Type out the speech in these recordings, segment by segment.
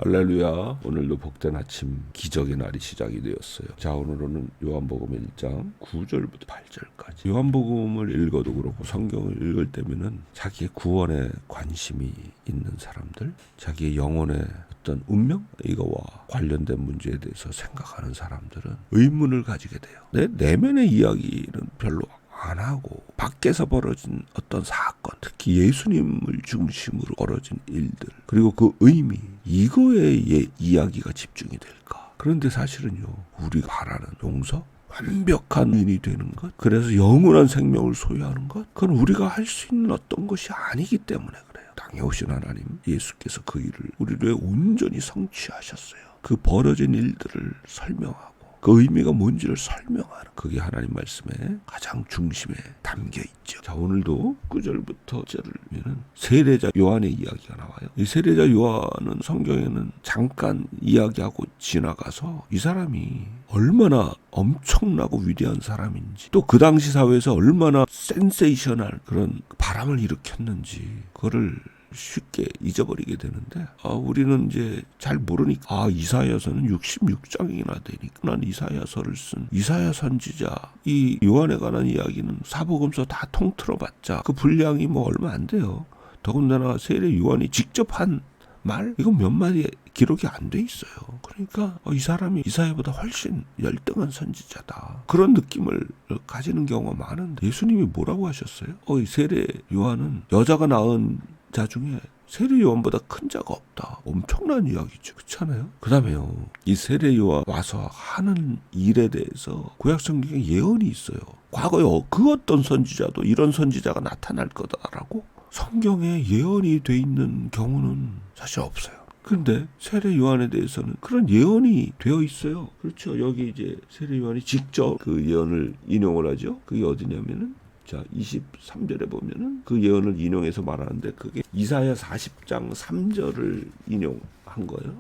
할렐루야. 오늘도 복된 아침 기적의 날이 시작이 되었어요. 자, 오늘은 요한복음 1장 9절부터 8절까지. 요한복음을 읽어도 그렇고 성경을 읽을 때면은 자기의 구원에 관심이 있는 사람들, 자기의 영혼의 어떤 운명 이거와 관련된 문제에 대해서 생각하는 사람들은 의문을 가지게 돼요. 내 내면의 이야기는 별로 안 하고 밖에서 벌어진 어떤 사건, 특히 예수님을 중심으로 벌어진 일들, 그리고 그 의미, 이거에 이야기가 집중이 될까? 그런데 사실은요, 우리가 바라는 용서, 완벽한 인이 되는 것, 그래서 영원한 생명을 소유하는 것, 그건 우리가 할 수 있는 어떤 것이 아니기 때문에 그래요. 땅에 오신 하나님 예수께서 그 일을 우리를 위해 온전히 성취하셨어요. 그 벌어진 일들을 설명하고 그 의미가 뭔지를 설명하는, 그게 하나님 말씀의 가장 중심에 담겨 있죠. 자, 오늘도 9절부터 10절을 세례자 요한의 이야기가 나와요. 이 세례자 요한은 성경에는 잠깐 이야기하고 지나가서 이 사람이 얼마나 엄청나고 위대한 사람인지, 또 그 당시 사회에서 얼마나 센세이셔널 그런 바람을 일으켰는지 그거를 쉽게 잊어버리게 되는데, 우리는 이제 잘 모르니까, 이사야서는 66장이나 되니까 난 이사야서를 쓴 이사야 선지자, 이 요한에 관한 이야기는 사복음서 다 통틀어봤자 그 분량이 뭐 얼마 안 돼요. 더군다나 세례 요한이 직접 한 말, 이건 몇 마디 기록이 안 돼 있어요. 그러니까 이 사람이 이사야보다 훨씬 열등한 선지자다, 그런 느낌을 가지는 경우가 많은데, 예수님이 뭐라고 하셨어요? 이 세례 요한은 여자가 낳은 자 중에 세례 요한보다 큰 자가 없다. 엄청난 이야기죠. 그렇잖아요. 그 다음에요, 이 세례 요한 와서 하는 일에 대해서 구약 성경에 예언이 있어요. 과거에 그 어떤 선지자도 이런 선지자가 나타날 거다라고 성경에 예언이 돼 있는 경우는 사실 없어요. 그런데 세례 요한에 대해서는 그런 예언이 되어 있어요. 그렇죠. 여기 이제 세례 요한이 직접 그 예언을 인용을 하죠. 그게 어디냐면은, 자, 23절에 보면은 그 예언을 인용해서 말하는데, 그게 이사야 40장 3절을 인용한 거예요.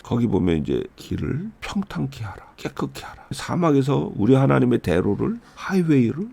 거기 보면 이제 길을 평탄케 하라, 깨끗게 하라. 사막에서 우리 하나님의 대로를, 하이웨이를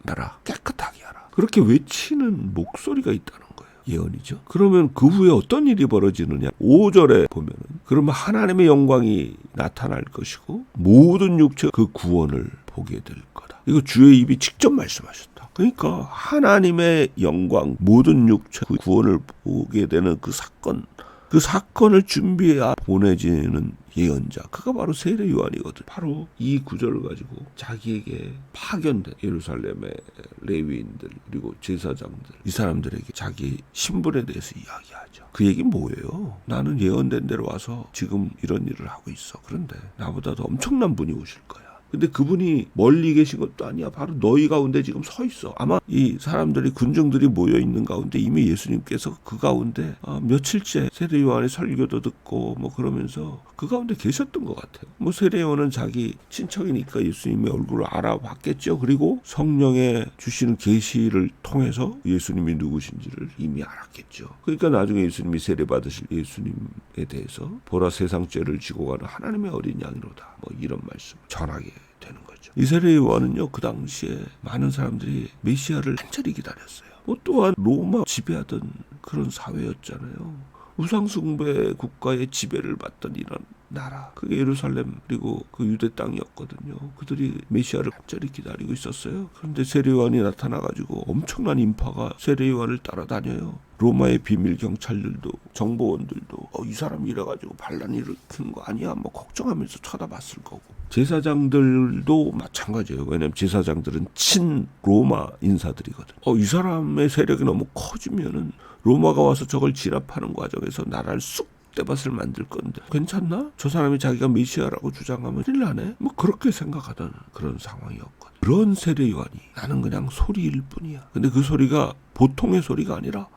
나라, 깨끗하게 하라. 그렇게 외치는 목소리가 있다는 거예요. 예언이죠. 그러면 그 후에 어떤 일이 벌어지느냐? 5절에 보면은, 그러면 하나님의 영광이 나타날 것이고 모든 육체 그 구원을 보게 될 거다. 이거 주의 입이 직접 말씀하셨다. 그러니까 하나님의 영광, 모든 육체 그 구원을 보게 되는 그 사건, 그 사건을 준비해야 보내지는 예언자, 그가 바로 세례 요한이거든. 바로 이 구절을 가지고 자기에게 파견된 예루살렘의 레위인들, 그리고 제사장들, 이 사람들에게 자기 신분에 대해서 이야기하죠. 그 얘기는 뭐예요? 나는 예언된 대로 와서 지금 이런 일을 하고 있어. 그런데 나보다도 엄청난 분이 오실 거야. 근데 그분이 멀리 계신 것도 아니야. 바로 너희 가운데 지금 서 있어. 아마 이 사람들이, 군중들이 모여 있는 가운데 이미 예수님께서 그 가운데 며칠째 세례 요한의 설교도 듣고 뭐 그러면서 그 가운데 계셨던 것 같아요. 뭐 세례 요한은 자기 친척이니까 예수님의 얼굴을 알아봤겠죠. 그리고 성령의 주시는 계시를 통해서 예수님이 누구신지를 이미 알았겠죠. 그러니까 나중에 예수님이 세례 받으실 예수님에 대해서 보라, 세상 죄를 지고 가는 하나님의 어린 양이로다, 뭐 이런 말씀 전하게 되는 거죠. 이 세례 요한은요, 그 당시에 많은 사람들이 메시아를 간절히 기다렸어요. 또한 로마 지배하던 그런 사회였잖아요. 우상숭배 국가의 지배를 받던 이런 나라, 그게 예루살렘 그리고 그 유대 땅이었거든요. 그들이 메시아를 간절히 기다리고 있었어요. 그런데 세례 요한이 나타나가지고 엄청난 인파가 세례 요한을 따라다녀요. 로마의 비밀 경찰들도, 정보원들도 이 사람이 이래가지고 반란 일으키는 거 아니야 뭐 걱정하면서 쳐다봤을 거고, 제사장들도 마찬가지예요. 왜냐하면 제사장들은 친 로마 인사들이거든. 이 사람의 세력이 너무 커지면은 로마가 와서 저걸 진압하는 과정에서 나라를 쑥 떼밭을 만들 건데 괜찮나? 저 사람이 자기가 메시아라고 주장하면 큰일 나네? 뭐 그렇게 생각하던 그런 상황이었거든. 그런 세례 요한이, 나는 그냥 소리일 뿐이야. 근데 그 소리가 보통의 소리가 아니라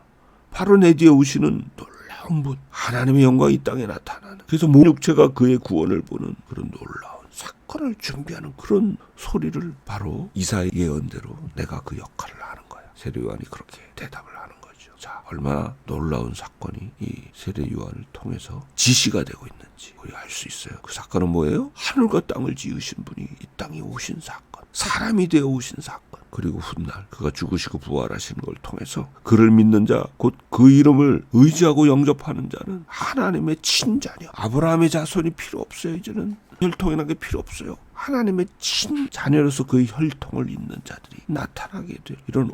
바로 내 뒤에 오시는 놀라운 분, 하나님의 영광이 이 땅에 나타나는, 그래서 모든 육체가 그의 구원을 보는 그런 놀라운 사건을 준비하는 그런 소리를, 바로 이사야 예언대로 내가 그 역할을 하는 거야. 세례 요한이 그렇게 대답을 하는 거죠. 자, 얼마나 놀라운 사건이 이 세례 요한을 통해서 지시가 되고 있는지 우리가 알 수 있어요. 그 사건은 뭐예요? 하늘과 땅을 지으신 분이 이 땅에 오신 사건, 사람이 되어 오신 사건. 그리고 훗날 그가 죽으시고 부활하시는 걸 통해서 그를 믿는 자, 곧 그 이름을 의지하고 영접하는 자는 하나님의 친자녀, 아브라함의 자손이 필요 없어요. 이제는 혈통이라는 게 필요 없어요. 하나님의 친자녀로서 그의 혈통을 잇는 자들이 나타나게 될 이런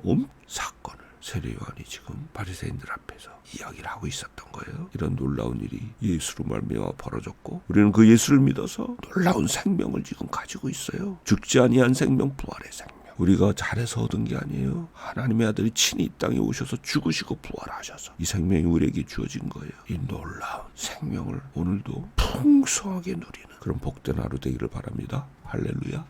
사건을 세례 요한이 지금 바리새인들 앞에서 이야기를 하고 있었던 거예요. 이런 놀라운 일이 예수로 말미암아 벌어졌고 우리는 그 예수를 믿어서 놀라운 생명을 지금 가지고 있어요. 죽지 아니한 생명, 부활의 생명. 우리가 잘해서 얻은 게 아니에요. 하나님의 아들이 친히 이 땅에 오셔서 죽으시고 부활하셔서 이 생명이 우리에게 주어진 거예요. 이 놀라운 생명을 오늘도 풍성하게 누리는 그런 복된 하루 되기를 바랍니다. 할렐루야.